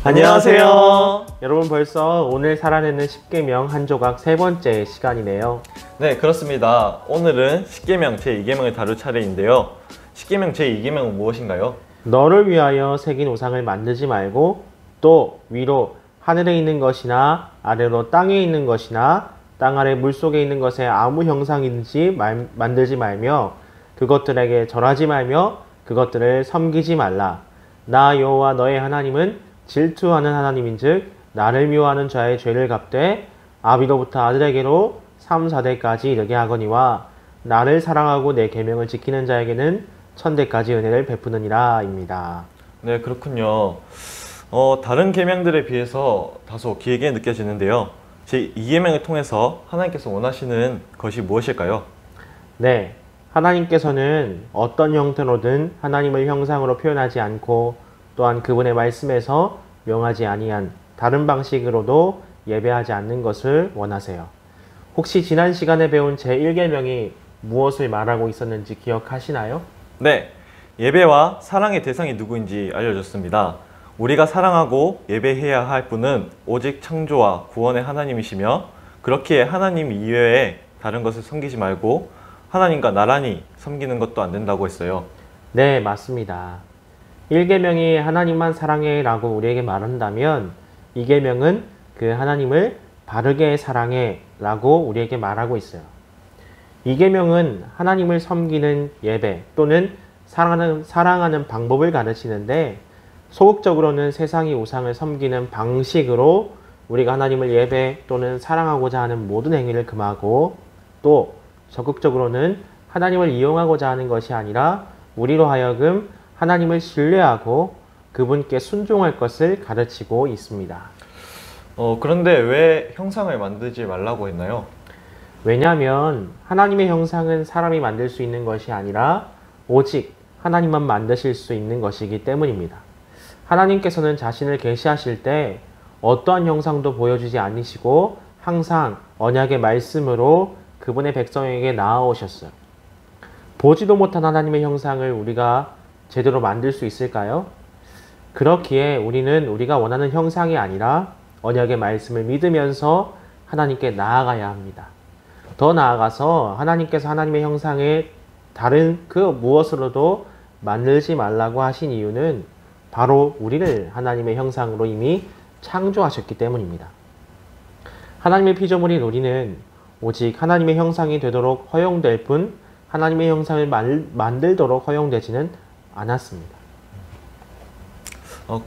안녕하세요. 여러분 벌써 오늘 살아내는 10계명 한 조각 세 번째 시간이네요. 네, 그렇습니다. 오늘은 10계명 제2계명을 다룰 차례인데요. 10계명 제2계명은 무엇인가요? 너를 위하여 새긴 우상을 만들지 말고 또 위로 하늘에 있는 것이나 아래로 땅에 있는 것이나 땅 아래 물속에 있는 것에 아무 형상이든지 만들지 말며 그것들에게 절하지 말며 그것들을 섬기지 말라. 나 여호와 너의 하나님은 질투하는 하나님인즉 나를 미워하는 자의 죄를 갚되 아비로부터 아들에게로 3, 4대까지 이르게 하거니와 나를 사랑하고 내 계명을 지키는 자에게는 천대까지 은혜를 베푸느니라 입니다. 네, 그렇군요. 다른 계명들에 비해서 다소 길게 느껴지는데요. 제2계명을 통해서 하나님께서 원하시는 것이 무엇일까요? 네, 하나님께서는 어떤 형태로든 하나님을 형상으로 표현하지 않고 또한 그분의 말씀에서 명하지 아니한 다른 방식으로도 예배하지 않는 것을 원하세요. 혹시 지난 시간에 배운 제1계명이 무엇을 말하고 있었는지 기억하시나요? 네, 예배와 사랑의 대상이 누구인지 알려줬습니다. 우리가 사랑하고 예배해야 할 분은 오직 창조와 구원의 하나님이시며 그렇기에 하나님 이외에 다른 것을 섬기지 말고 하나님과 나란히 섬기는 것도 안 된다고 했어요. 네, 맞습니다. 1계명이 하나님만 사랑해 라고 우리에게 말한다면 2계명은 그 하나님을 바르게 사랑해 라고 우리에게 말하고 있어요. 2계명은 하나님을 섬기는 예배 또는 사랑하는 방법을 가르치는데 소극적으로는 세상의 우상을 섬기는 방식으로 우리가 하나님을 예배 또는 사랑하고자 하는 모든 행위를 금하고 또 적극적으로는 하나님을 이용하고자 하는 것이 아니라 우리로 하여금 하나님을 신뢰하고 그분께 순종할 것을 가르치고 있습니다. 그런데 왜 형상을 만들지 말라고 했나요? 왜냐하면 하나님의 형상은 사람이 만들 수 있는 것이 아니라 오직 하나님만 만드실 수 있는 것이기 때문입니다. 하나님께서는 자신을 계시하실 때 어떠한 형상도 보여주지 않으시고 항상 언약의 말씀으로 그분의 백성에게 나아오셨어요. 보지도 못한 하나님의 형상을 우리가 제대로 만들 수 있을까요? 그렇기에 우리는 우리가 원하는 형상이 아니라 언약의 말씀을 믿으면서 하나님께 나아가야 합니다. 더 나아가서 하나님께서 하나님의 형상에 다른 그 무엇으로도 만들지 말라고 하신 이유는 바로 우리를 하나님의 형상으로 이미 창조하셨기 때문입니다. 하나님의 피조물인 우리는 오직 하나님의 형상이 되도록 허용될 뿐 하나님의 형상을 만들도록 허용되지는 않았습니다.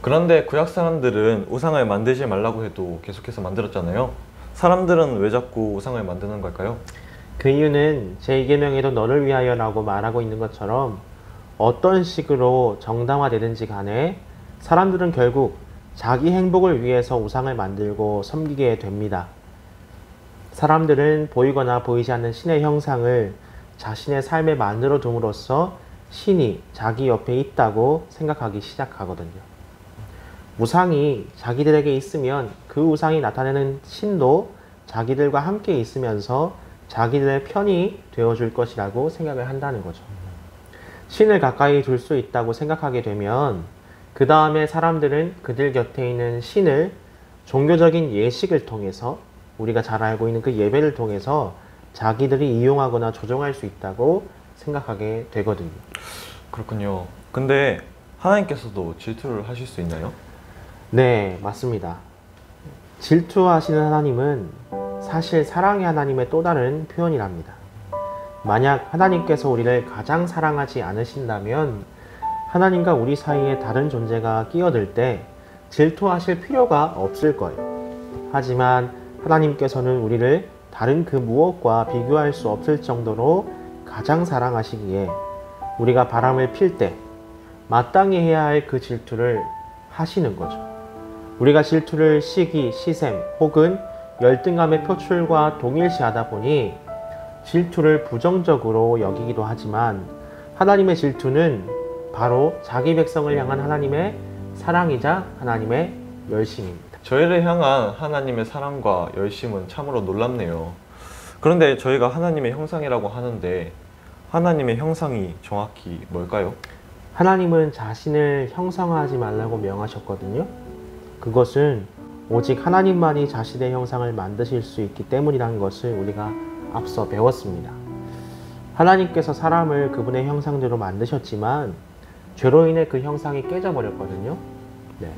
그런데 구약 사람들은 우상을 만들지 말라고 해도 계속해서 만들었잖아요. 사람들은 왜 자꾸 우상을 만드는 걸까요? 그 이유는 제2계명에도 너를 위하여라고 말하고 있는 것처럼 어떤 식으로 정당화되든지 간에 사람들은 결국 자기 행복을 위해서 우상을 만들고 섬기게 됩니다. 사람들은 보이거나 보이지 않는 신의 형상을 자신의 삶에 만들어 둠으로써 신이 자기 옆에 있다고 생각하기 시작하거든요. 우상이 자기들에게 있으면 그 우상이 나타내는 신도 자기들과 함께 있으면서 자기들의 편이 되어줄 것이라고 생각을 한다는 거죠. 신을 가까이 둘 수 있다고 생각하게 되면 그 다음에 사람들은 그들 곁에 있는 신을 종교적인 예식을 통해서 우리가 잘 알고 있는 그 예배를 통해서 자기들이 이용하거나 조종할 수 있다고 생각하게 되거든요. 그렇군요. 근데 하나님께서도 질투를 하실 수 있나요? 네, 맞습니다. 질투하시는 하나님은 사실 사랑의 하나님의 또 다른 표현이랍니다. 만약 하나님께서 우리를 가장 사랑하지 않으신다면 하나님과 우리 사이에 다른 존재가 끼어들 때 질투하실 필요가 없을 거예요. 하지만 하나님께서는 우리를 다른 그 무엇과 비교할 수 없을 정도로 가장 사랑하시기에 우리가 바람을 필 때 마땅히 해야 할 그 질투를 하시는 거죠. 우리가 질투를 시기, 시샘 혹은 열등감의 표출과 동일시하다 보니 질투를 부정적으로 여기기도 하지만 하나님의 질투는 바로 자기 백성을 향한 하나님의 사랑이자 하나님의 열심입니다. 저희를 향한 하나님의 사랑과 열심은 참으로 놀랍네요. 그런데 저희가 하나님의 형상이라고 하는데 하나님의 형상이 정확히 뭘까요? 하나님은 자신을 형상화하지 말라고 명하셨거든요. 그것은 오직 하나님만이 자신의 형상을 만드실 수 있기 때문이라는 것을 우리가 앞서 배웠습니다. 하나님께서 사람을 그분의 형상대로 만드셨지만 죄로 인해 그 형상이 깨져버렸거든요. 네.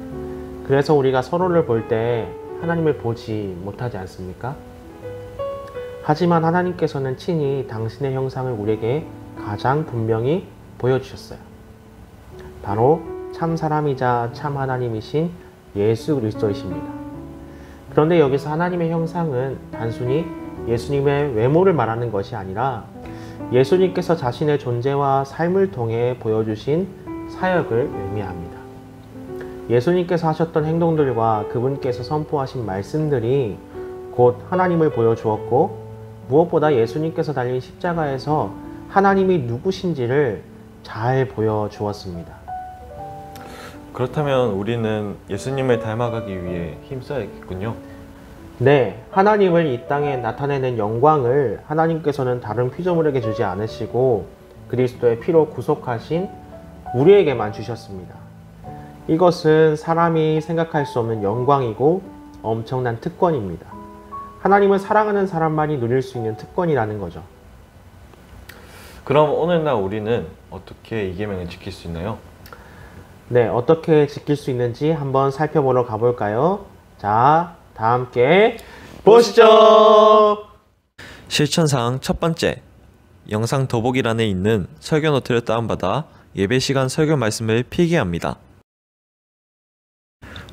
그래서 우리가 서로를 볼 때 하나님을 보지 못하지 않습니까? 하지만 하나님께서는 친히 당신의 형상을 우리에게 가장 분명히 보여주셨어요. 바로 참 사람이자 참 하나님이신 예수 그리스도이십니다. 그런데 여기서 하나님의 형상은 단순히 예수님의 외모를 말하는 것이 아니라 예수님께서 자신의 존재와 삶을 통해 보여주신 사역을 의미합니다. 예수님께서 하셨던 행동들과 그분께서 선포하신 말씀들이 곧 하나님을 보여주었고, 무엇보다 예수님께서 달린 십자가에서 하나님이 누구신지를 잘 보여주었습니다. 그렇다면 우리는 예수님을 닮아가기 위해 힘써야겠군요. 네, 하나님을 이 땅에 나타내는 영광을 하나님께서는 다른 피조물에게 주지 않으시고 그리스도의 피로 구속하신 우리에게만 주셨습니다. 이것은 사람이 생각할 수 없는 영광이고 엄청난 특권입니다. 하나님을 사랑하는 사람만이 누릴 수 있는 특권이라는 거죠. 그럼 오늘날 우리는 어떻게 이 계명을 지킬 수 있나요? 네, 어떻게 지킬 수 있는지 한번 살펴보러 가볼까요? 자, 다 함께 보시죠. 실천사항 첫 번째, 영상 더보기란에 있는 설교 노트를 다운받아 예배 시간 설교 말씀을 필기합니다.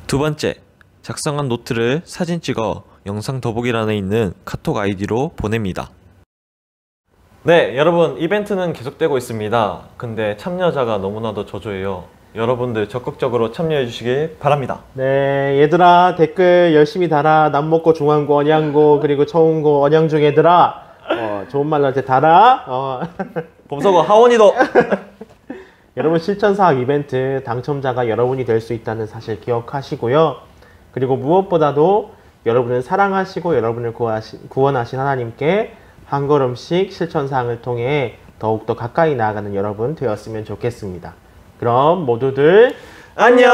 두 번째, 작성한 노트를 사진 찍어 영상 더보기란에 있는 카톡 아이디로 보냅니다. 네, 여러분, 이벤트는 계속되고 있습니다. 근데 참여자가 너무나도 저조해요. 여러분들 적극적으로 참여해 주시길 바랍니다. 네, 얘들아 댓글 열심히 달아. 남먹고 중앙고 언양고 그리고 처음고 언양중 얘들아 좋은 말로 할 때 달아. 범서고 하원이도 여러분, 실천사항 이벤트 당첨자가 여러분이 될 수 있다는 사실 기억하시고요. 그리고 무엇보다도 여러분을 사랑하시고 여러분을 구원하신 하나님께 한 걸음씩 실천사항을 통해 더욱더 가까이 나아가는 여러분 되었으면 좋겠습니다. 그럼 모두들 안녕!